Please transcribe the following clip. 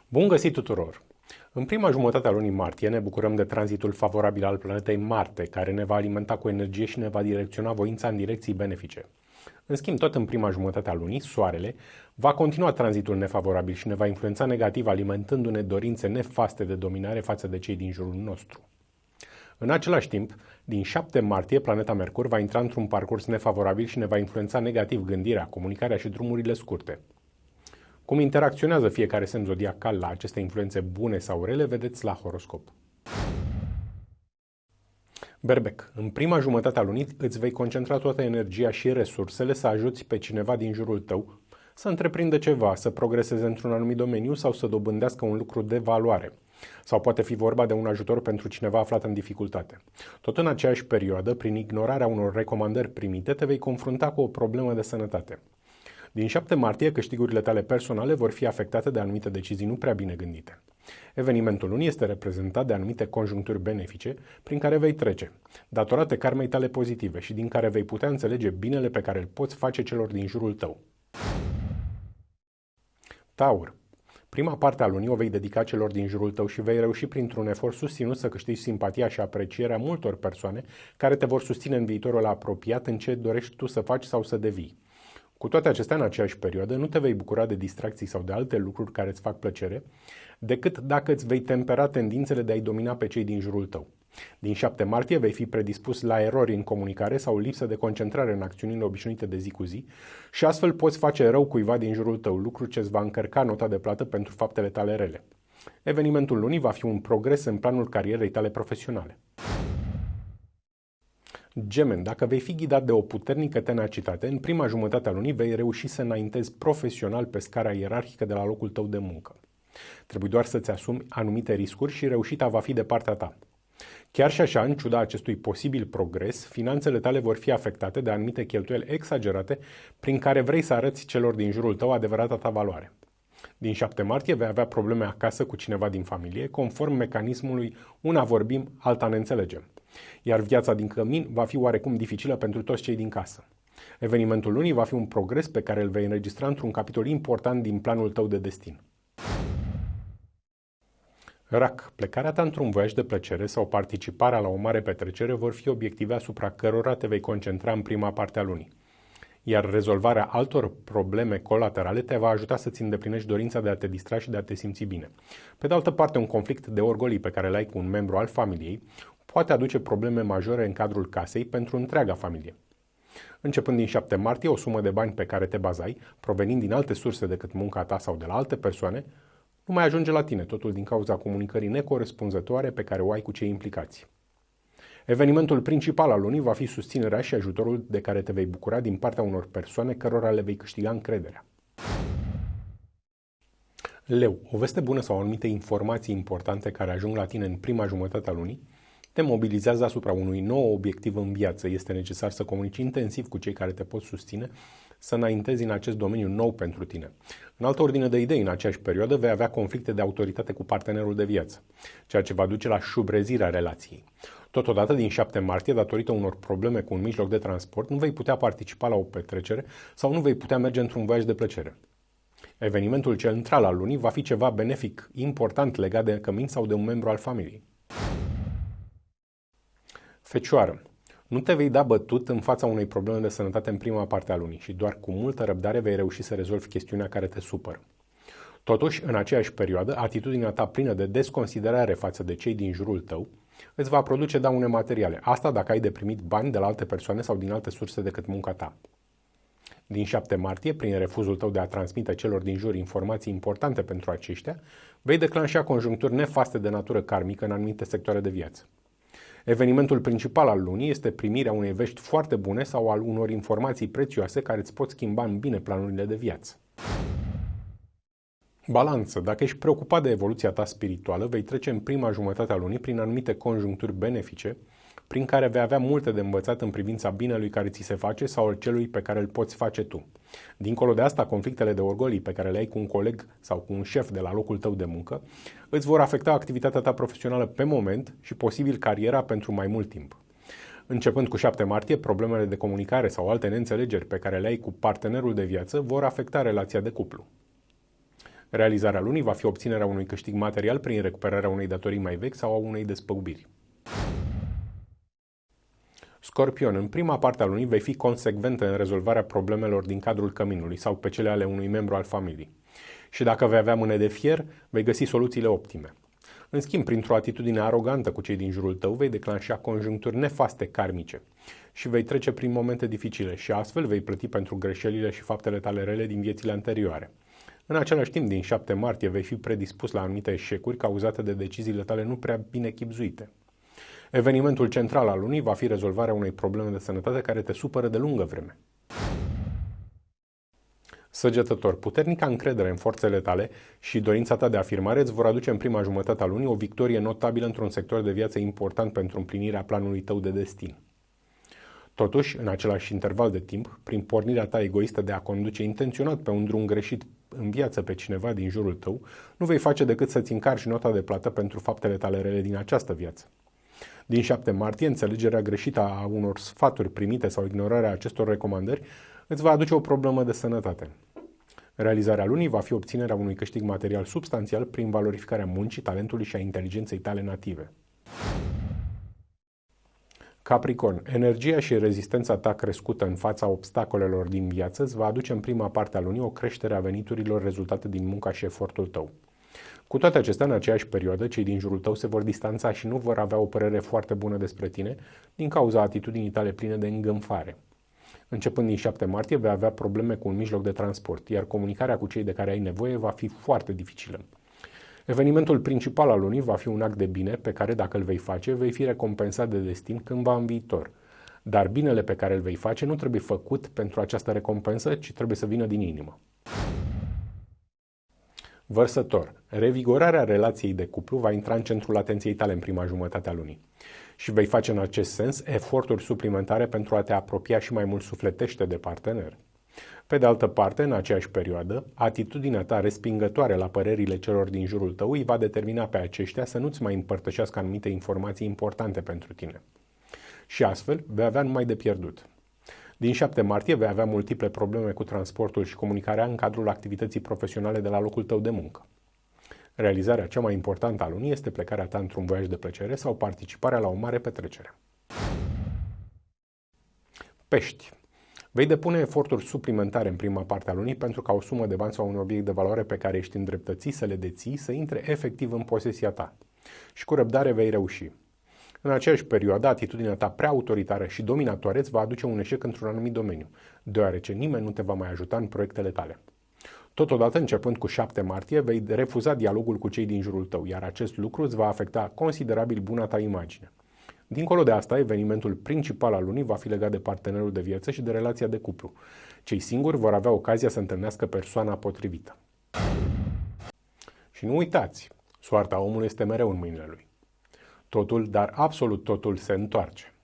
Bun găsit tuturor! În prima jumătate a lunii martie ne bucurăm de tranzitul favorabil al planetei Marte, care ne va alimenta cu energie și ne va direcționa voința în direcții benefice. În schimb, tot în prima jumătate a lunii, Soarele va continua tranzitul nefavorabil și ne va influența negativ, alimentându-ne dorințe nefaste de dominare față de cei din jurul nostru. În același timp, din 7 martie, planeta Mercur va intra într-un parcurs nefavorabil și ne va influența negativ gândirea, comunicarea și drumurile scurte. Cum interacționează fiecare semn zodiacal la aceste influențe bune sau rele, vedeți la horoscop. Berbec, în prima jumătate a lunii îți vei concentra toată energia și resursele să ajuți pe cineva din jurul tău să întreprindă ceva, să progreseze într-un anumit domeniu sau să dobândească un lucru de valoare. Sau poate fi vorba de un ajutor pentru cineva aflat în dificultate. Tot în aceeași perioadă, prin ignorarea unor recomandări primite, te vei confrunta cu o problemă de sănătate. Din 7 martie, câștigurile tale personale vor fi afectate de anumite decizii nu prea bine gândite. Evenimentul lunii este reprezentat de anumite conjuncturi benefice prin care vei trece, datorate karmei tale pozitive și din care vei putea înțelege binele pe care îl poți face celor din jurul tău. Taur. Prima parte a lunii o vei dedica celor din jurul tău și vei reuși printr-un efort susținut să câștigi simpatia și aprecierea multor persoane care te vor susține în viitorul apropiat în ce dorești tu să faci sau să devii. Cu toate acestea, în aceeași perioadă, nu te vei bucura de distracții sau de alte lucruri care îți fac plăcere, decât dacă îți vei tempera tendințele de a-i domina pe cei din jurul tău. Din 7 martie vei fi predispus la erori în comunicare sau lipsă de concentrare în acțiunile obișnuite de zi cu zi și astfel poți face rău cuiva din jurul tău, lucru ce îți va încărca nota de plată pentru faptele tale rele. Evenimentul lunii va fi un progres în planul carierei tale profesionale. Gemeni, dacă vei fi ghidat de o puternică tenacitate, în prima jumătate a lunii vei reuși să înaintezi profesional pe scara ierarhică de la locul tău de muncă. Trebuie doar să-ți asumi anumite riscuri și reușita va fi de partea ta. Chiar și așa, în ciuda acestui posibil progres, finanțele tale vor fi afectate de anumite cheltuieli exagerate prin care vrei să arăți celor din jurul tău adevărata ta valoare. Din 7 martie vei avea probleme acasă cu cineva din familie, conform mecanismului una vorbim, alta ne înțelegem. Iar viața din cămin va fi oarecum dificilă pentru toți cei din casă. Evenimentul lunii va fi un progres pe care îl vei înregistra într-un capitol important din planul tău de destin. Rac, plecarea ta într-un voiaj de plăcere sau participarea la o mare petrecere vor fi obiective asupra cărora te vei concentra în prima parte a lunii. Iar rezolvarea altor probleme colaterale te va ajuta să-ți îndeplinești dorința de a te distra și de a te simți bine. Pe de altă parte, un conflict de orgolii pe care l-ai cu un membru al familiei poate aduce probleme majore în cadrul casei pentru întreaga familie. Începând din 7 martie, o sumă de bani pe care te bazai, provenind din alte surse decât munca ta sau de la alte persoane, nu mai ajunge la tine, totul din cauza comunicării necorespunzătoare pe care o ai cu cei implicați. Evenimentul principal al lunii va fi susținerea și ajutorul de care te vei bucura din partea unor persoane cărora le vei câștiga încrederea. Leu, o veste bună sau anumite informații importante care ajung la tine în prima jumătate a lunii te mobilizează asupra unui nou obiectiv în viață. Este necesar să comunici intensiv cu cei care te pot susține, să înaintezi în acest domeniu nou pentru tine. În altă ordine de idei, în aceeași perioadă vei avea conflicte de autoritate cu partenerul de viață, ceea ce va duce la șubrezirea relației. Totodată, din 7 martie, datorită unor probleme cu un mijloc de transport, nu vei putea participa la o petrecere sau nu vei putea merge într-un voiaj de plăcere. Evenimentul central al lunii va fi ceva benefic, important legat de cămin sau de un membru al familiei. Fecioară, nu te vei da bătut în fața unei probleme de sănătate în prima parte a lunii și doar cu multă răbdare vei reuși să rezolvi chestiunea care te supără. Totuși, în aceeași perioadă, atitudinea ta plină de desconsiderare față de cei din jurul tău îți va produce daune materiale. Asta dacă ai de primit bani de la alte persoane sau din alte surse decât munca ta. Din 7 martie, prin refuzul tău de a transmite celor din jur informații importante pentru aceștia, vei declanșa conjuncturi nefaste de natură karmică în anumite sectoare de viață. Evenimentul principal al lunii este primirea unei vești foarte bune sau al unor informații prețioase care îți pot schimba în bine planurile de viață. Balanță. Dacă ești preocupat de evoluția ta spirituală, vei trece în prima jumătate a lunii prin anumite conjuncturi benefice, prin care vei avea multe de învățat în privința binelui care ți se face sau al celui pe care îl poți face tu. Dincolo de asta, conflictele de orgolii pe care le ai cu un coleg sau cu un șef de la locul tău de muncă îți vor afecta activitatea ta profesională pe moment și posibil cariera pentru mai mult timp. Începând cu 7 martie, problemele de comunicare sau alte neînțelegeri pe care le ai cu partenerul de viață vor afecta relația de cuplu. Realizarea lunii va fi obținerea unui câștig material prin recuperarea unei datorii mai vechi sau a unei despăgubiri. Scorpion, în prima parte a lunii vei fi consecvent în rezolvarea problemelor din cadrul căminului sau pe cele ale unui membru al familiei. Și dacă vei avea mâne de fier, vei găsi soluțiile optime. În schimb, printr-o atitudine arogantă cu cei din jurul tău, vei declanșa conjuncturi nefaste karmice și vei trece prin momente dificile și astfel vei plăti pentru greșelile și faptele tale rele din viețile anterioare. În același timp, din 7 martie vei fi predispus la anumite eșecuri cauzate de deciziile tale nu prea bine chibzuite. Evenimentul central al lunii va fi rezolvarea unei probleme de sănătate care te supără de lungă vreme. Săgetător, puternica încredere în forțele tale și dorința ta de afirmare îți vor aduce în prima jumătate a lunii o victorie notabilă într-un sector de viață important pentru împlinirea planului tău de destin. Totuși, în același interval de timp, prin pornirea ta egoistă de a conduce intenționat pe un drum greșit în viață pe cineva din jurul tău, nu vei face decât să-ți încarci nota de plată pentru faptele tale rele din această viață. Din 7 martie, înțelegerea greșită a unor sfaturi primite sau ignorarea acestor recomandări îți va aduce o problemă de sănătate. Realizarea lunii va fi obținerea unui câștig material substanțial prin valorificarea muncii, talentului și a inteligenței tale native. Capricorn, energia și rezistența ta crescută în fața obstacolelor din viață îți va aduce în prima parte a lunii o creștere a veniturilor rezultate din munca și efortul tău. Cu toate acestea, în aceeași perioadă, cei din jurul tău se vor distanța și nu vor avea o părere foarte bună despre tine din cauza atitudinii tale pline de îngânfare. Începând din 7 martie, vei avea probleme cu un mijloc de transport, iar comunicarea cu cei de care ai nevoie va fi foarte dificilă. Evenimentul principal al lunii va fi un act de bine pe care, dacă îl vei face, vei fi recompensat de destin cândva în viitor. Dar binele pe care îl vei face nu trebuie făcut pentru această recompensă, ci trebuie să vină din inimă. Vărsător, revigorarea relației de cuplu va intra în centrul atenției tale în prima jumătate a lunii și vei face în acest sens eforturi suplimentare pentru a te apropia și mai mult sufletește de partener. Pe de altă parte, în aceeași perioadă, atitudinea ta respingătoare la părerile celor din jurul tău îi va determina pe aceștia să nu-ți mai împărtășească anumite informații importante pentru tine. Și astfel, vei avea numai de pierdut. Din 7 martie vei avea multiple probleme cu transportul și comunicarea în cadrul activității profesionale de la locul tău de muncă. Realizarea cea mai importantă a lunii este plecarea ta într-un voiaj de plăcere sau participarea la o mare petrecere. Pești. Vei depune eforturi suplimentare în prima parte a lunii pentru ca o sumă de bani sau un obiect de valoare pe care ești îndreptățit să le deții să intre efectiv în posesia ta. Și cu răbdare vei reuși. În aceeași perioadă, atitudinea ta prea autoritară și dominatoare îți va aduce un eșec într-un anumit domeniu, deoarece nimeni nu te va mai ajuta în proiectele tale. Totodată, începând cu 7 martie, vei refuza dialogul cu cei din jurul tău, iar acest lucru îți va afecta considerabil buna ta imagine. Dincolo de asta, evenimentul principal al lunii va fi legat de partenerul de viață și de relația de cuplu. Cei singuri vor avea ocazia să întâlnească persoana potrivită. Și nu uitați, soarta omului este mereu în mâinile lui. Totul, dar absolut totul se întoarce.